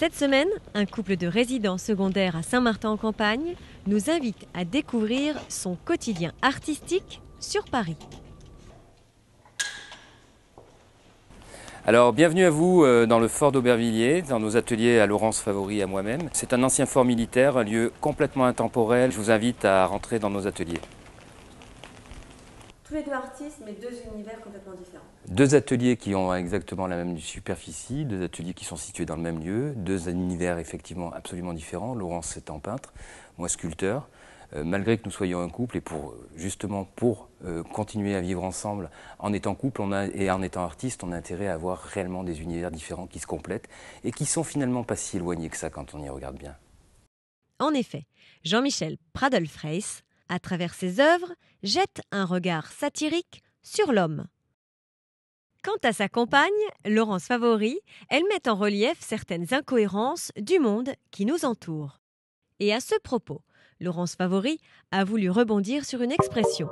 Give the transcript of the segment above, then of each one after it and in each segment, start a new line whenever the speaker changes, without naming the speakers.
Cette semaine, un couple de résidents secondaires à Saint-Martin-en-Campagne nous invite à découvrir son quotidien artistique sur Paris.
Alors, bienvenue à vous dans le fort d'Aubervilliers, dans nos ateliers à Laurence Favori et à moi-même. C'est un ancien fort militaire, un lieu complètement intemporel. Je vous invite à rentrer dans nos ateliers.
Tous les deux artistes, mais deux univers complètement différents.
Deux ateliers qui ont exactement la même superficie, deux ateliers qui sont situés dans le même lieu, deux univers effectivement absolument différents. Laurence étant peintre, moi sculpteur. Malgré que nous soyons un couple et pour continuer à vivre ensemble en étant couple et en étant artiste, on a intérêt à avoir réellement des univers différents qui se complètent et qui sont finalement pas si éloignés que ça quand on y regarde bien.
En effet, Jean-Michel Pradl-Freys, à travers ses œuvres, jette un regard satirique sur l'homme. Quant à sa compagne, Laurence Favori, elle met en relief certaines incohérences du monde qui nous entoure. Et à ce propos, Laurence Favori a voulu rebondir sur une expression.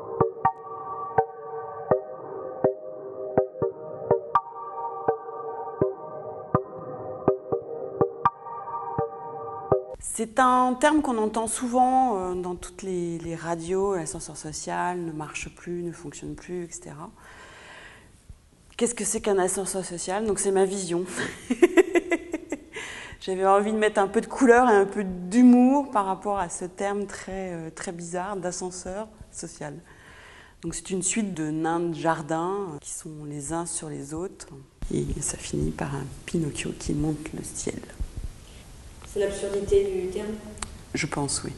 C'est un terme qu'on entend souvent dans toutes les radios, l'ascenseur social ne marche plus, ne fonctionne plus, etc. Qu'est-ce que c'est qu'un ascenseur social? Donc c'est ma vision. J'avais envie de mettre un peu de couleur et un peu d'humour par rapport à ce terme très bizarre d'ascenseur social. Donc c'est une suite de nains de jardin qui sont les uns sur les autres. Et ça finit par un Pinocchio qui monte le ciel.
C'est l'absurdité du terme?
Je pense, oui.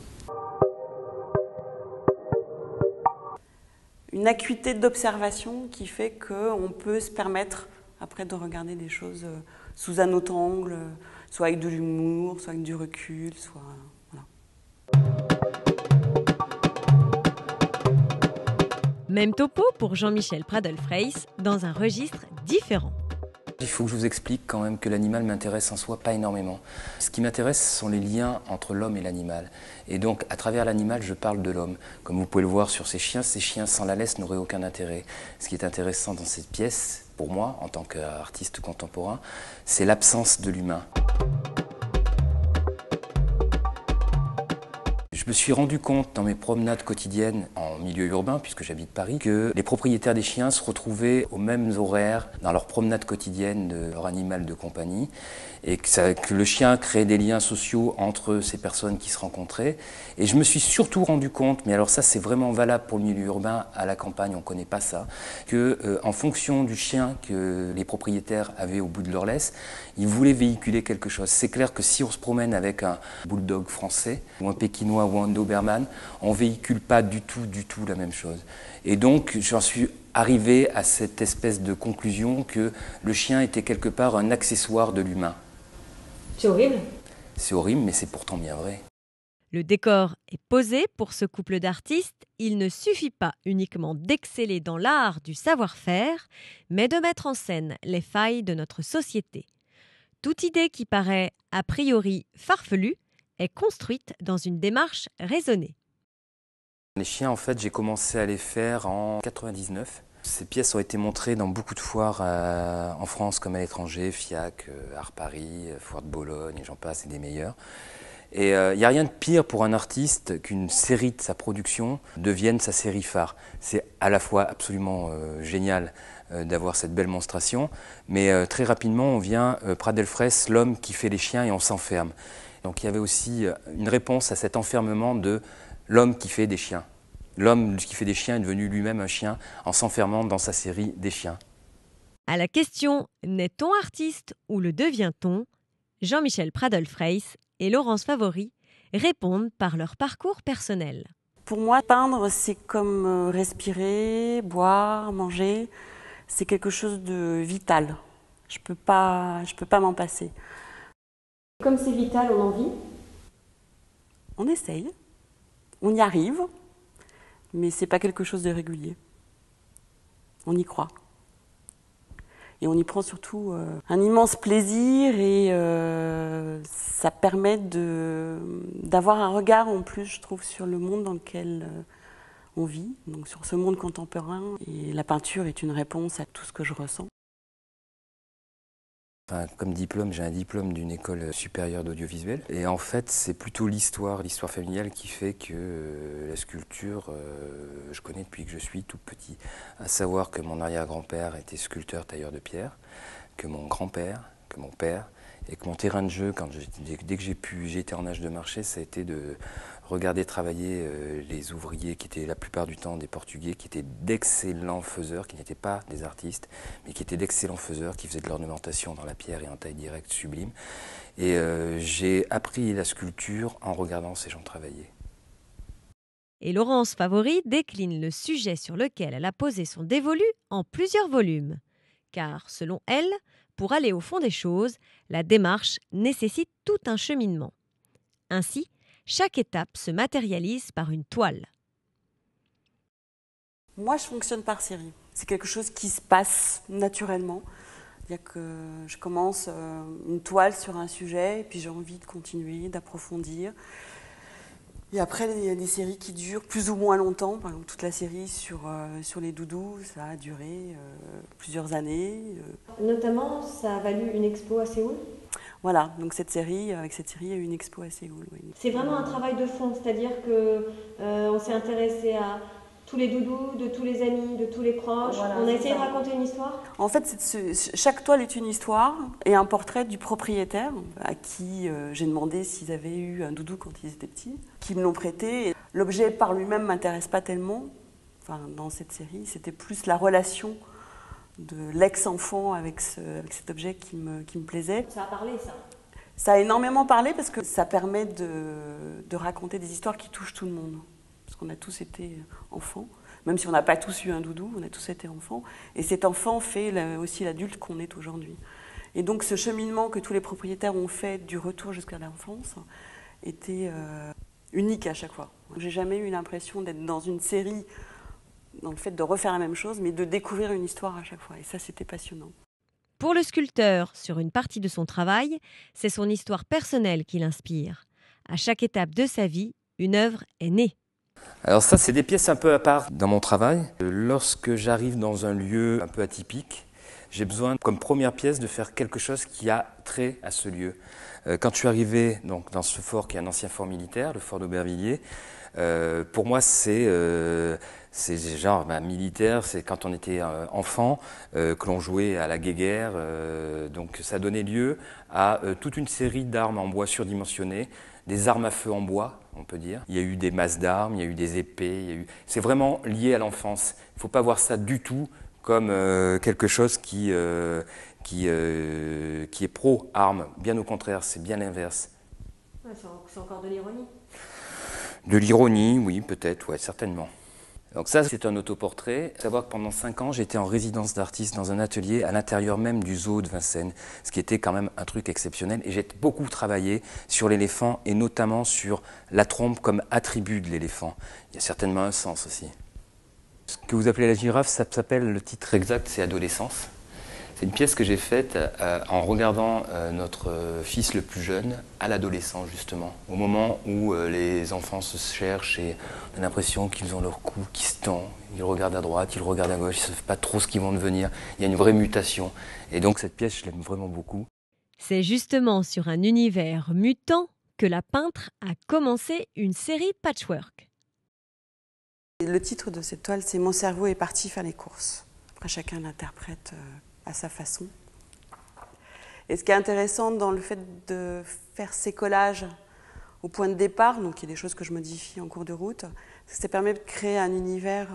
Une acuité d'observation qui fait qu'on peut se permettre après de regarder des choses sous un autre angle, soit avec de l'humour, soit avec du recul, soit... Voilà.
Même topo pour Jean-Michel Pradl-Freys, dans un registre différent.
Il faut que je vous explique quand même que l'animal m'intéresse en soi pas énormément. Ce qui m'intéresse, ce sont les liens entre l'homme et l'animal. Et donc, à travers l'animal, je parle de l'homme. Comme vous pouvez le voir sur ces chiens sans la laisse n'auraient aucun intérêt. Ce qui est intéressant dans cette pièce, pour moi, en tant qu'artiste contemporain, c'est l'absence de l'humain. Je me suis rendu compte dans mes promenades quotidiennes en milieu urbain, puisque j'habite Paris, que les propriétaires des chiens se retrouvaient aux mêmes horaires dans leurs promenades quotidiennes de leur animal de compagnie et que le chien créait des liens sociaux entre ces personnes qui se rencontraient. Et je me suis surtout rendu compte, mais alors ça c'est vraiment valable pour le milieu urbain, à la campagne on ne connaît pas ça, qu'en fonction du chien que les propriétaires avaient au bout de leur laisse, ils voulaient véhiculer quelque chose. C'est clair que si on se promène avec un bulldog français ou un pékinois ou un doberman, on ne véhicule pas du tout la même chose. Et donc j'en suis arrivé à cette espèce de conclusion que le chien était quelque part un accessoire de l'humain.
C'est horrible.
C'est horrible, mais c'est pourtant bien vrai.
Le décor est posé pour ce couple d'artistes. Il ne suffit pas uniquement d'exceller dans l'art du savoir-faire, mais de mettre en scène les failles de notre société. Toute idée qui paraît a priori farfelue est construite dans une démarche raisonnée.
Les chiens, en fait, j'ai commencé à les faire en 99. Ces pièces ont été montrées dans beaucoup de foires en France comme à l'étranger, FIAC, Art Paris, Foire de Bologne, et j'en passe, et des meilleurs. Et il n'y a rien de pire pour un artiste qu'une série de sa production devienne sa série phare. C'est à la fois absolument génial d'avoir cette belle monstration, mais très rapidement on vient Pradl-Freys, l'homme qui fait les chiens et on s'enferme. Donc il y avait aussi une réponse à cet enfermement de l'homme qui fait des chiens. L'homme qui fait des chiens est devenu lui-même un chien en s'enfermant dans sa série des chiens.
À la question « N'est-on artiste ou le devient-on ?», Jean-Michel Pradl-Freys et Laurence Favori répondent par leur parcours personnel.
Pour moi, peindre, c'est comme respirer, boire, manger. C'est quelque chose de vital. Je peux pas m'en passer.
Comme c'est vital, on en vit?
On essaye, on y arrive, mais c'est pas quelque chose de régulier. On y croit. Et on y prend surtout un immense plaisir et ça permet d'avoir un regard en plus, je trouve, sur le monde dans lequel on vit, donc sur ce monde contemporain. Et la peinture est une réponse à tout ce que je ressens.
Enfin, comme diplôme, j'ai un diplôme d'une école supérieure d'audiovisuel. Et en fait, c'est plutôt l'histoire familiale qui fait que la sculpture, je connais depuis que je suis tout petit. À savoir que mon arrière-grand-père était sculpteur tailleur de pierre, que mon grand-père, que mon père, et que mon terrain de jeu, dès que j'ai été en âge de marcher, ça a été de regarder travailler les ouvriers qui étaient la plupart du temps des Portugais, qui étaient d'excellents faiseurs, qui n'étaient pas des artistes, mais qui étaient d'excellents faiseurs, qui faisaient de l'ornementation dans la pierre et en taille directe sublime. Et j'ai appris la sculpture en regardant ces gens travailler.
Et Laurence Favori décline le sujet sur lequel elle a posé son dévolu en plusieurs volumes. Car, selon elle, pour aller au fond des choses, la démarche nécessite tout un cheminement. Ainsi, chaque étape se matérialise par une toile.
Moi, je fonctionne par série. C'est quelque chose qui se passe naturellement. C'est-à-dire que je commence une toile sur un sujet, et puis j'ai envie de continuer, d'approfondir. Et après, il y a des séries qui durent plus ou moins longtemps. Par exemple, toute la série sur les doudous, ça a duré plusieurs années.
Notamment, ça a valu une expo à Séoul.
Voilà, donc avec cette série, il y a eu une expo à Séoul. Oui.
C'est vraiment un travail de fond, c'est-à-dire que on s'est intéressé à tous les doudous, de tous les amis, de tous les proches. Voilà, on a essayé de raconter une histoire.
En fait, chaque toile est une histoire et un portrait du propriétaire à qui j'ai demandé s'ils avaient eu un doudou quand ils étaient petits, qui me l'ont prêté. L'objet par lui-même ne m'intéresse pas tellement. Enfin, dans cette série, c'était plus la relation de l'ex-enfant avec cet objet qui me plaisait.
Ça a parlé, ça.
Ça a énormément parlé parce que ça permet de raconter des histoires qui touchent tout le monde. Parce qu'on a tous été enfants, même si on n'a pas tous eu un doudou, on a tous été enfants. Et cet enfant fait aussi l'adulte qu'on est aujourd'hui. Et donc ce cheminement que tous les propriétaires ont fait du retour jusqu'à l'enfance était unique à chaque fois. J'ai jamais eu l'impression d'être dans une série, dans le fait de refaire la même chose, mais de découvrir une histoire à chaque fois. Et ça, c'était passionnant.
Pour le sculpteur, sur une partie de son travail, c'est son histoire personnelle qui l'inspire. À chaque étape de sa vie, une œuvre est née.
Alors ça, c'est des pièces un peu à part dans mon travail. Lorsque j'arrive dans un lieu un peu atypique, j'ai besoin, comme première pièce, de faire quelque chose qui a trait à ce lieu. Quand je suis arrivé donc, dans ce fort qui est un ancien fort militaire, le fort d'Aubervilliers, pour moi, c'est genre militaire, c'est quand on était enfant, que l'on jouait à la guéguerre. Donc ça donnait lieu à toute une série d'armes en bois surdimensionnées, des armes à feu en bois, on peut dire. Il y a eu des masses d'armes, il y a eu des épées. C'est vraiment lié à l'enfance. Il ne faut pas voir ça du tout comme quelque chose qui est pro-armes. Bien au contraire, c'est bien l'inverse.
Ouais, c'est encore de l'ironie.
De l'ironie, oui, peut-être, ouais, certainement. Donc ça, c'est un autoportrait. Savoir que pendant 5 ans, j'étais en résidence d'artiste dans un atelier à l'intérieur même du zoo de Vincennes, ce qui était quand même un truc exceptionnel. Et j'ai beaucoup travaillé sur l'éléphant et notamment sur la trompe comme attribut de l'éléphant. Il y a certainement un sens aussi. Ce que vous appelez la girafe, ça s'appelle, le titre exact, c'est Adolescence. C'est une pièce que j'ai faite en regardant notre fils le plus jeune à l'adolescent, justement. Au moment où les enfants se cherchent et on a l'impression qu'ils ont leur cou qui se tend. Ils regardent à droite, ils regardent à gauche, ils ne savent pas trop ce qu'ils vont devenir. Il y a une vraie mutation. Et donc cette pièce, je l'aime vraiment beaucoup.
C'est justement sur un univers mutant que la peintre a commencé une série patchwork.
Le titre de cette toile, c'est « Mon cerveau est parti faire les courses ». Après, chacun l'interprète à sa façon. Et ce qui est intéressant dans le fait de faire ces collages au point de départ, donc il y a des choses que je modifie en cours de route, c'est que ça permet de créer un univers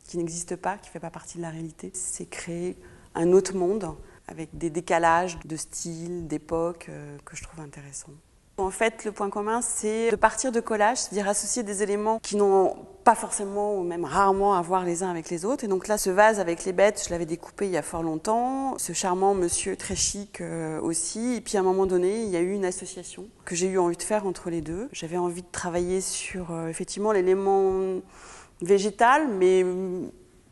qui n'existe pas, qui ne fait pas partie de la réalité. C'est créer un autre monde avec des décalages de style, d'époque que je trouve intéressants. En fait, le point commun, c'est de partir de collages, c'est-à-dire associer des éléments qui n'ont pas forcément ou même rarement à voir les uns avec les autres. Et donc là, ce vase avec les bêtes, je l'avais découpé il y a fort longtemps. Ce charmant monsieur très chic aussi. Et puis à un moment donné, il y a eu une association que j'ai eu envie de faire entre les deux. J'avais envie de travailler sur effectivement l'élément végétal, mais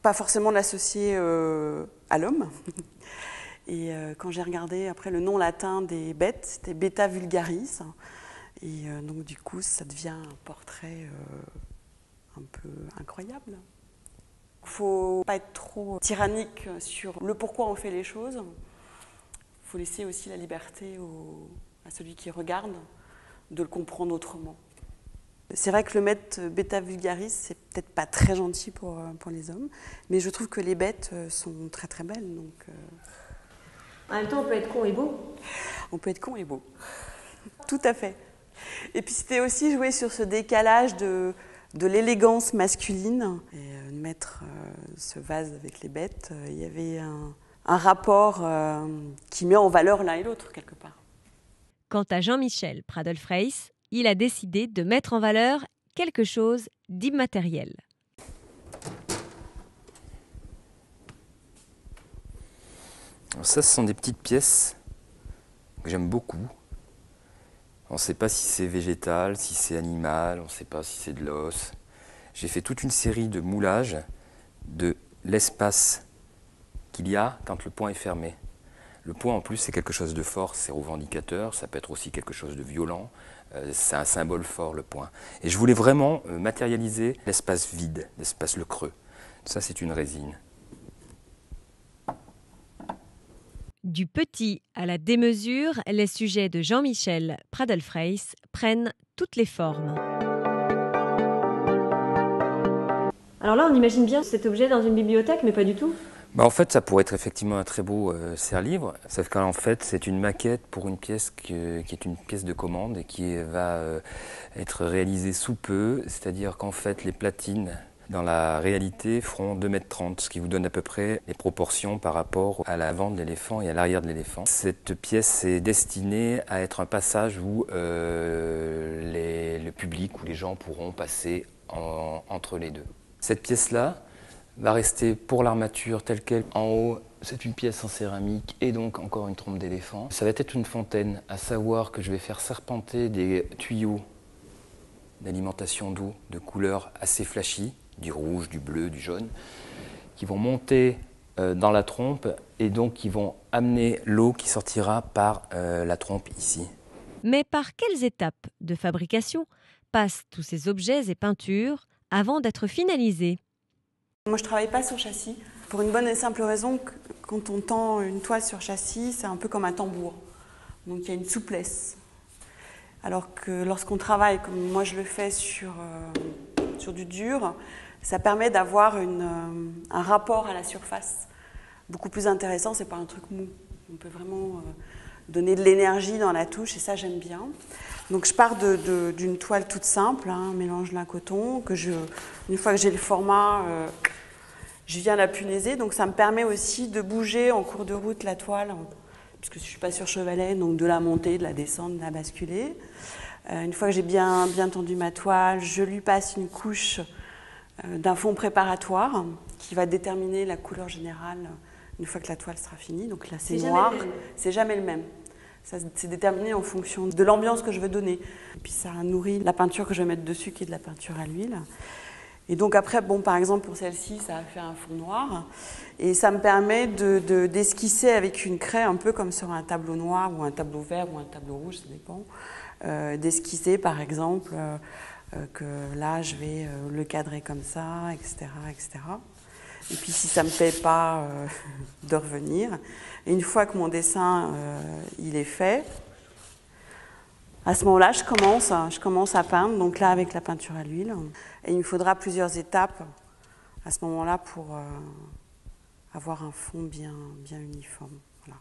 pas forcément l'associer à l'homme. Et quand j'ai regardé après le nom latin des bêtes, c'était Beta vulgaris. Et donc du coup, ça devient un portrait un peu incroyable. Il ne faut pas être trop tyrannique sur le pourquoi on fait les choses. Il faut laisser aussi la liberté à celui qui regarde de le comprendre autrement. C'est vrai que le mettre Beta vulgaris, c'est peut-être pas très gentil pour les hommes, mais je trouve que les bêtes sont très très belles. Donc,
En même temps, on peut être con et beau.
On peut être con et beau. Tout à fait. Et puis c'était aussi jouer sur ce décalage de l'élégance masculine. Et mettre ce vase avec les bêtes, il y avait un rapport qui met en valeur l'un et l'autre quelque part.
Quant à Jean-Michel Pradel-Freyss, il a décidé de mettre en valeur quelque chose d'immatériel.
Alors ça, ce sont des petites pièces que j'aime beaucoup. On ne sait pas si c'est végétal, si c'est animal, on ne sait pas si c'est de l'os. J'ai fait toute une série de moulages de l'espace qu'il y a quand le poing est fermé. Le poing, en plus, c'est quelque chose de fort, c'est revendicateur, ça peut être aussi quelque chose de violent. C'est un symbole fort, le poing. Et je voulais vraiment matérialiser l'espace vide, l'espace le creux. Ça, c'est une résine.
Du petit à la démesure, les sujets de Jean-Michel Pradel-Freyss prennent toutes les formes.
Alors là, on imagine bien cet objet dans une bibliothèque, mais pas du tout.
En fait, ça pourrait être effectivement un très beau serre-livre, sauf qu'en fait, c'est une maquette pour une pièce qui est une pièce de commande et qui va être réalisée sous peu, c'est-à-dire qu'en fait, les platines, dans la réalité, feront 2,30 m, ce qui vous donne à peu près les proportions par rapport à l'avant de l'éléphant et à l'arrière de l'éléphant. Cette pièce est destinée à être un passage où le public, où les gens pourront passer entre les deux. Cette pièce-là va rester pour l'armature telle qu'elle. En haut, c'est une pièce en céramique et donc encore une trompe d'éléphant. Ça va être une fontaine, à savoir que je vais faire serpenter des tuyaux d'alimentation d'eau de couleurs assez flashy, du rouge, du bleu, du jaune, qui vont monter dans la trompe et donc qui vont amener l'eau qui sortira par la trompe ici.
Mais par quelles étapes de fabrication passent tous ces objets et peintures avant d'être finalisés ?
Moi, je ne travaille pas sur châssis, pour une bonne et simple raison que quand on tend une toile sur châssis, c'est un peu comme un tambour. Donc il y a une souplesse. Alors que lorsqu'on travaille, comme moi je le fais sur du dur, ça permet d'avoir un rapport à la surface beaucoup plus intéressant, c'est pas un truc mou. On peut vraiment donner de l'énergie dans la touche et ça j'aime bien. Donc je pars d'une toile toute simple, un mélange lin coton, une fois que j'ai le format, je viens la punaiser. Donc ça me permet aussi de bouger en cours de route la toile, puisque je ne suis pas sur chevalet, donc de la monter, de la descendre, de la basculer. Une fois que j'ai bien tendu ma toile, je lui passe une couche d'un fond préparatoire qui va déterminer la couleur générale une fois que la toile sera finie. Donc là c'est noir, c'est jamais le même. Ça, c'est déterminé en fonction de l'ambiance que je veux donner. Et puis ça nourrit la peinture que je vais mettre dessus, qui est de la peinture à l'huile. Et donc après, par exemple pour celle-ci, ça a fait un fond noir. Et ça me permet d'esquisser avec une craie, un peu comme sur un tableau noir ou un tableau vert ou un tableau rouge, ça dépend. D'esquisser par exemple que là, je vais le cadrer comme ça, etc., etc. Et puis si ça ne me plaît pas, de revenir. Et une fois que mon dessin il est fait, à ce moment-là, je commence à peindre, donc là avec la peinture à l'huile. Et il me faudra plusieurs étapes à ce moment-là pour avoir un fond bien uniforme. Voilà.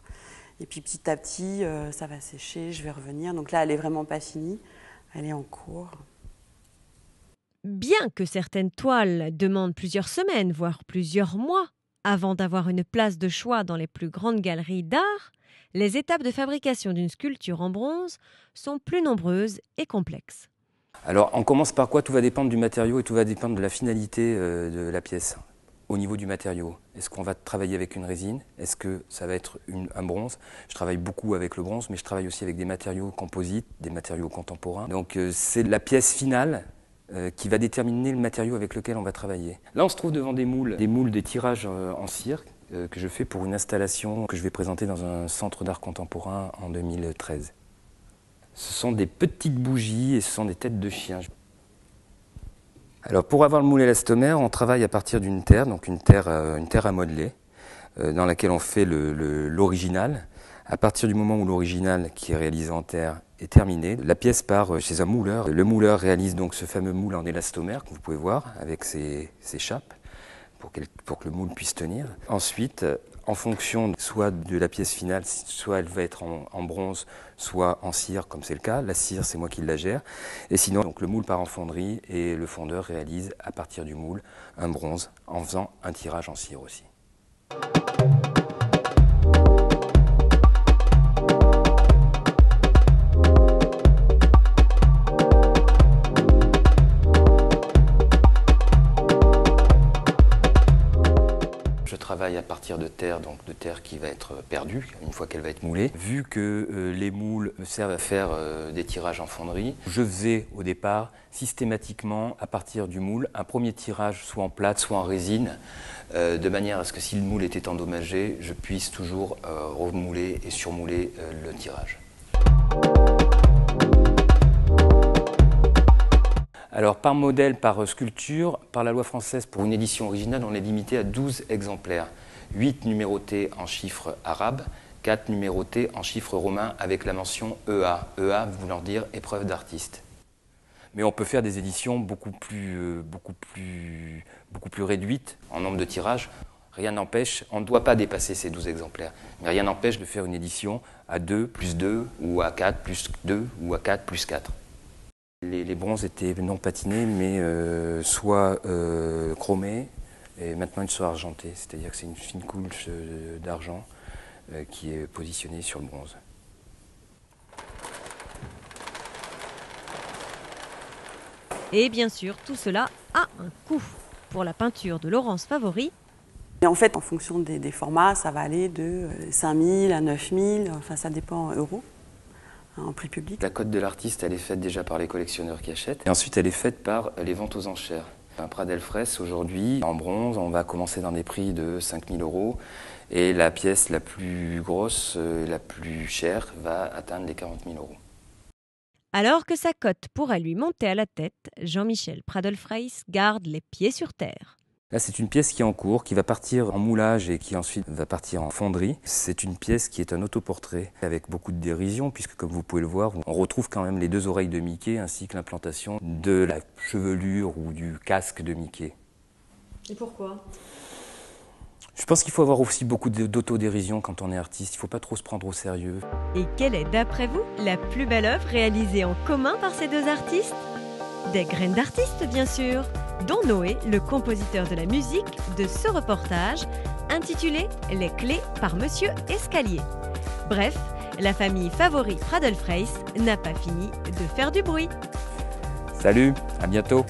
Et puis petit à petit, ça va sécher, je vais revenir. Donc là, elle n'est vraiment pas finie, elle est en cours.
Bien que certaines toiles demandent plusieurs semaines, voire plusieurs mois, avant d'avoir une place de choix dans les plus grandes galeries d'art, les étapes de fabrication d'une sculpture en bronze sont plus nombreuses et complexes.
Alors, on commence par quoi? Tout va dépendre du matériau et tout va dépendre de la finalité de la pièce. Au niveau du matériau, est-ce qu'on va travailler avec une résine? Est-ce que ça va être un bronze? Je travaille beaucoup avec le bronze, mais je travaille aussi avec des matériaux composites, des matériaux contemporains. Donc, c'est la pièce finale qui va déterminer le matériau avec lequel on va travailler. Là, on se trouve devant des moules des tirages en cire que je fais pour une installation que je vais présenter dans un centre d'art contemporain en 2013. Ce sont des petites bougies et ce sont des têtes de chiens. Alors, pour avoir le moule élastomère, on travaille à partir d'une terre, donc une terre à modeler, dans laquelle on fait l'original, À partir du moment où l'original, qui est réalisé en terre, est terminé, la pièce part chez un mouleur. Le mouleur réalise donc ce fameux moule en élastomère que vous pouvez voir avec ses chapes pour que le moule puisse tenir. Ensuite, en fonction soit de la pièce finale, soit elle va être en bronze, soit en cire, comme c'est le cas. La cire, c'est moi qui la gère. Et sinon, donc, le moule part en fonderie et le fondeur réalise à partir du moule un bronze en faisant un tirage en cire aussi. Je travaille à partir de terre, donc de terre qui va être perdue une fois qu'elle va être moulée. Vu que les moules me servent à faire des tirages en fonderie, je faisais au départ systématiquement à partir du moule un premier tirage soit en plâtre, soit en résine, de manière à ce que si le moule était endommagé, je puisse toujours remouler et surmouler le tirage. Alors par modèle, par sculpture, par la loi française, pour une édition originale, on est limité à 12 exemplaires. 8 numérotés en chiffres arabes, 4 numérotés en chiffres romains avec la mention EA. EA voulant dire épreuve d'artiste. Mais on peut faire des éditions beaucoup plus réduites en nombre de tirages. Rien n'empêche, on ne doit pas dépasser ces 12 exemplaires. Mais rien n'empêche de faire une édition à 2 plus 2, ou à 4 plus 2, ou à 4 plus 4. Les bronzes étaient non patinés, mais soit chromés, et maintenant ils sont argentés. C'est-à-dire que c'est une fine couche d'argent qui est positionnée sur le bronze.
Et bien sûr, tout cela a un coût. Pour la peinture de Laurence Favori,
Et en fait, en fonction des formats, ça va aller de 5 000 à 9 000, enfin ça dépend en euros. En prix public.
La cote de l'artiste, elle est faite déjà par les collectionneurs qui achètent. Et ensuite, elle est faite par les ventes aux enchères. Un Pradel Fraisse, aujourd'hui, en bronze, on va commencer dans des prix de 5 000 €. Et la pièce la plus grosse, la plus chère, va atteindre les 40 000 €.
alors que sa cote pourrait lui monter à la tête, Jean-Michel Pradel Fraisse garde les pieds sur terre.
Là, c'est une pièce qui est en cours, qui va partir en moulage et qui ensuite va partir en fonderie. C'est une pièce qui est un autoportrait avec beaucoup de dérision, puisque comme vous pouvez le voir, on retrouve quand même les 2 oreilles de Mickey ainsi que l'implantation de la chevelure ou du casque de Mickey.
Et pourquoi ?
Je pense qu'il faut avoir aussi beaucoup d'autodérision quand on est artiste. Il ne faut pas trop se prendre au sérieux.
Et quelle est, d'après vous, la plus belle œuvre réalisée en commun par ces deux artistes ? Des graines d'artistes, bien sûr, dont Noé, le compositeur de la musique de ce reportage, intitulé « Les clés par Monsieur Escalier ». Bref, la famille Favori Pradel Fraisse n'a pas fini de faire du bruit.
Salut, à bientôt.